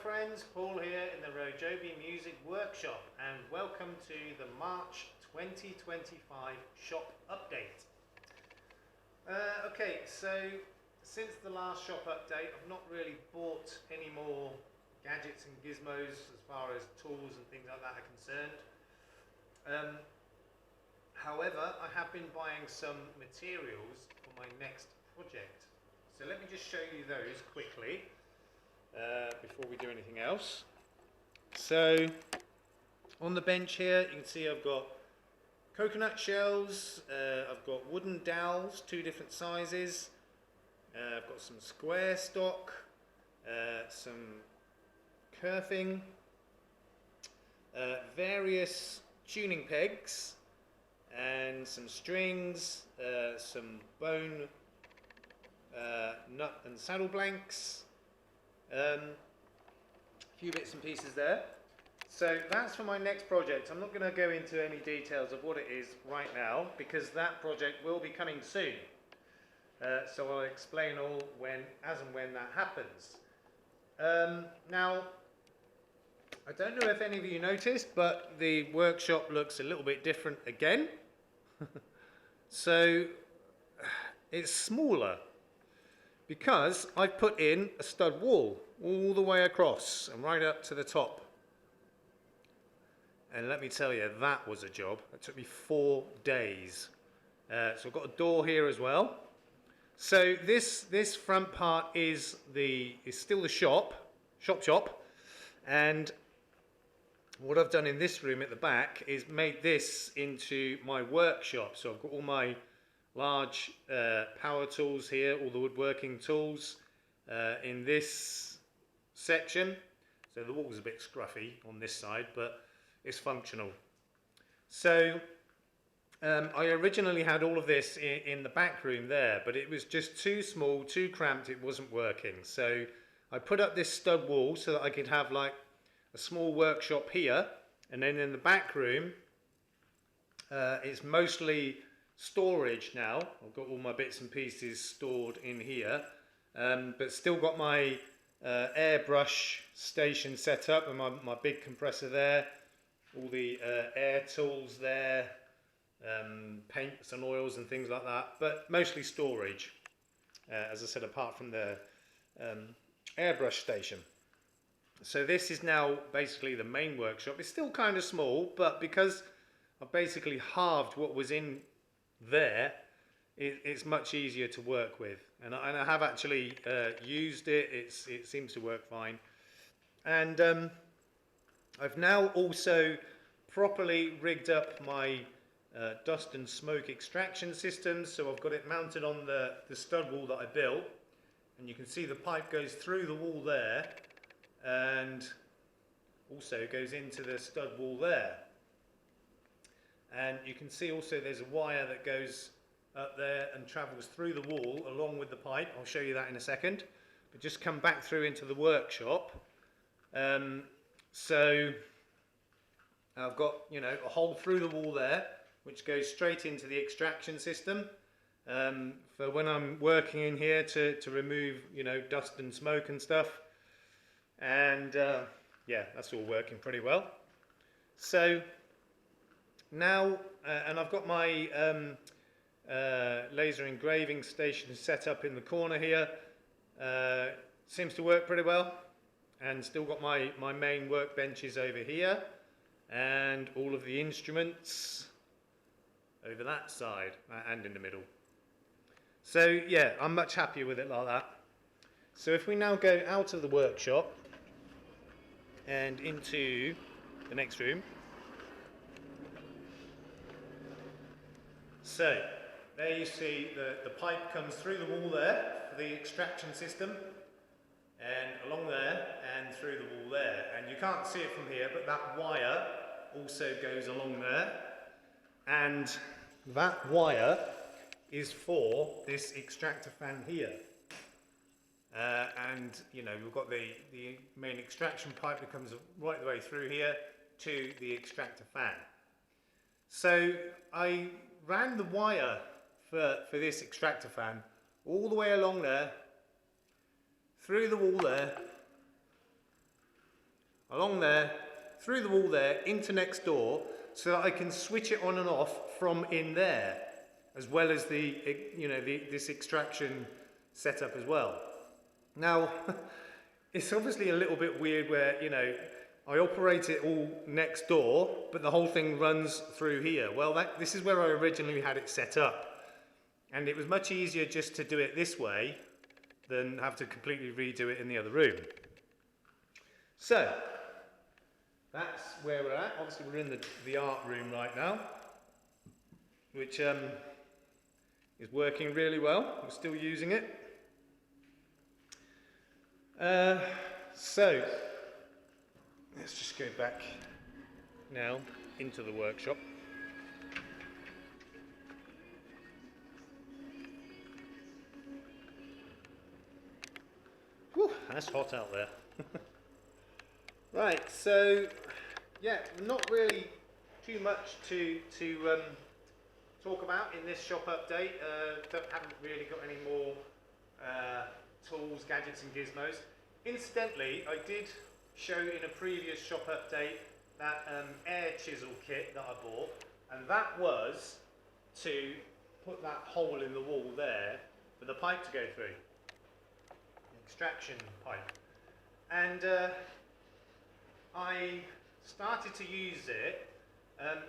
friends, Paul here in the RoJoBe Music Workshop, and welcome to the March 2025 shop update. Okay, so since the last shop update I've not really bought any more gadgets and gizmos as far as tools and things like that are concerned. However, I have been buying some materials for my next project. So let me just show you those quickly before we do anything else. So on the bench here you can see I've got coconut shells, I've got wooden dowels, two different sizes, I've got some square stock, some kerfing, various tuning pegs, and some strings, some bone nut and saddle blanks, a few bits and pieces there. So that's for my next project. I'm not going to go into any details of what it is right now because that project will be coming soon. So I'll explain all as and when that happens. Now, I don't know if any of you noticed, but the workshop looks a little bit different again. So it's smaller because I've put in a stud wall all the way across and right up to the top. And let me tell you, that was a job. It took me 4 days. So I've got a door here as well. So this front part is still the shop, and what I've done in this room at the back is made this into my workshop. So I've got all my large power tools here, all the woodworking tools in this section. So the wall's a bit scruffy on this side, but it's functional. So I originally had all of this in the back room there, but it was just too small, too cramped, it wasn't working. So I put up this stud wall so that I could have like a small workshop here, and then in the back room it's mostly storage now. I've got all my bits and pieces stored in here, but still got my airbrush station set up and my big compressor there, all the air tools there, paints and oils and things like that, but mostly storage, as I said, apart from the airbrush station. So this is now basically the main workshop. It's still kind of small, but because I've basically halved what was in there, it's much easier to work with, and I have actually used it. It seems to work fine, and I've now also properly rigged up my dust and smoke extraction system. So I've got it mounted on the stud wall that I built, and you can see the pipe goes through the wall there and also goes into the stud wall there. And you can see also there's a wire that goes up there and travels through the wall along with the pipe. I'll show you that in a second. But just come back through into the workshop. So I've got, a hole through the wall there, which goes straight into the extraction system for when I'm working in here to remove, dust and smoke and stuff. And yeah, that's all working pretty well. So now, and I've got my laser engraving station set up in the corner here. Seems to work pretty well. And still got my main workbenches over here, and all of the instruments over that side and in the middle. So yeah, I'm much happier with it like that. So if we now go out of the workshop and into the next room. So there you see the pipe comes through the wall there for the extraction system, and along there and through the wall there. And you can't see it from here, but that wire also goes along there, and that wire is for this extractor fan here. And we've got the main extraction pipe that comes right the way through here to the extractor fan. So I ran the wire for this extractor fan all the way along there, through the wall there, along there, through the wall there, into next door, so that I can switch it on and off from in there, as well as this extraction setup as well. Now, it's obviously a little bit weird where, I operate it all next door, but the whole thing runs through here. Well, this is where I originally had it set up. And it was much easier just to do it this way than have to completely redo it in the other room. So, that's where we're at. Obviously we're in the art room right now, which is working really well. We're still using it. So, let's just go back now into the workshop. Whew, that's hot out there. Right, so yeah, not really too much to talk about in this shop update. Haven't really got any more tools, gadgets and gizmos. Incidentally, I did show in a previous shop update that air chisel kit that I bought, and that was to put that hole in the wall there for the pipe to go through. Extraction pipe. And I started to use it,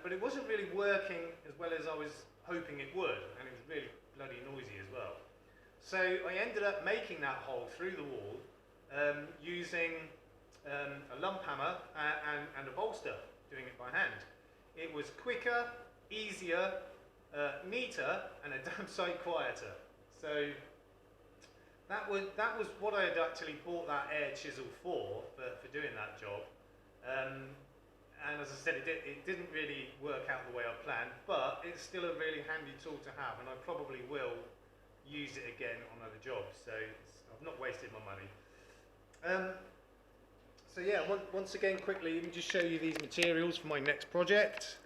but it wasn't really working as well as I was hoping it would, and it was really bloody noisy as well. So I ended up making that hole through the wall using a lump hammer and a bolster, doing it by hand. It was quicker, easier, neater, and a damn sight quieter. So that was what I had actually bought that air chisel for doing that job. And as I said, it didn't really work out the way I planned, but it's still a really handy tool to have, and I probably will use it again on other jobs. So I've not wasted my money. So yeah, once again, quickly, let me just show you these materials for my next project.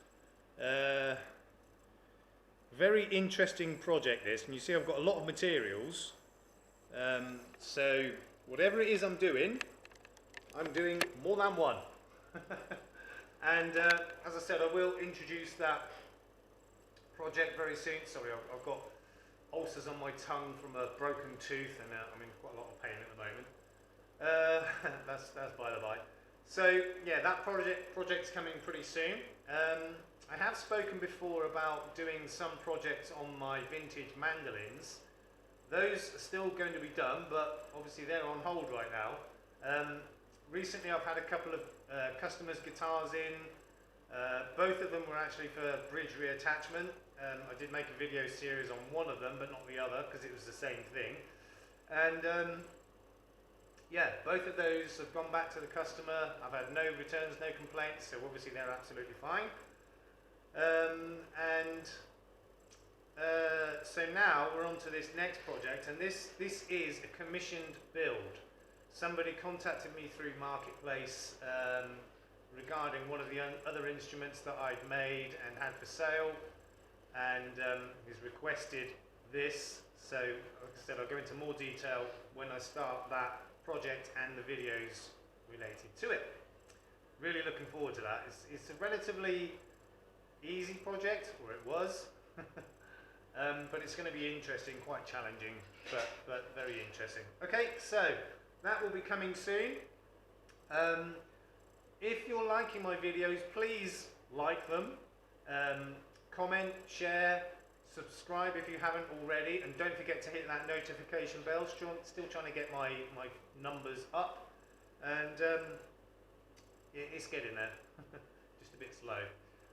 Very interesting project this, and you see I've got a lot of materials. So whatever it is I'm doing more than one. And as I said, I will introduce that project very soon. Sorry, I've got ulcers on my tongue from a broken tooth, and I'm in quite a lot of pain at the moment. That's by the by. So yeah, that project's coming pretty soon. I have spoken before about doing some projects on my vintage mandolins. Those are still going to be done, but obviously they're on hold right now. Recently I've had a couple of customers' guitars in. Both of them were actually for bridge reattachment. I did make a video series on one of them, but not the other, because it was the same thing. And yeah, both of those have gone back to the customer. I've had no returns, no complaints, so obviously they're absolutely fine. So now we're on to this next project, and this is a commissioned build. Somebody contacted me through Marketplace regarding one of the other instruments that I'd made and had for sale, and he's requested this. So like I said, I'll go into more detail when I start that project and the videos related to it. Really looking forward to that. It's a relatively easy project, or it was. But it's going to be interesting, quite challenging, but very interesting. Okay, so that will be coming soon. If you're liking my videos, please like them, comment, share, subscribe if you haven't already, and don't forget to hit that notification bell. Still trying to get my numbers up, and it's getting there. Just a bit slow.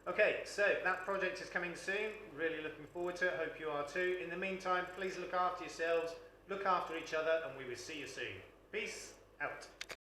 Okay, so that project is coming soon. Really looking forward to it. Hope you are too. In the meantime, please look after yourselves, look after each other, and we will see you soon. Peace out.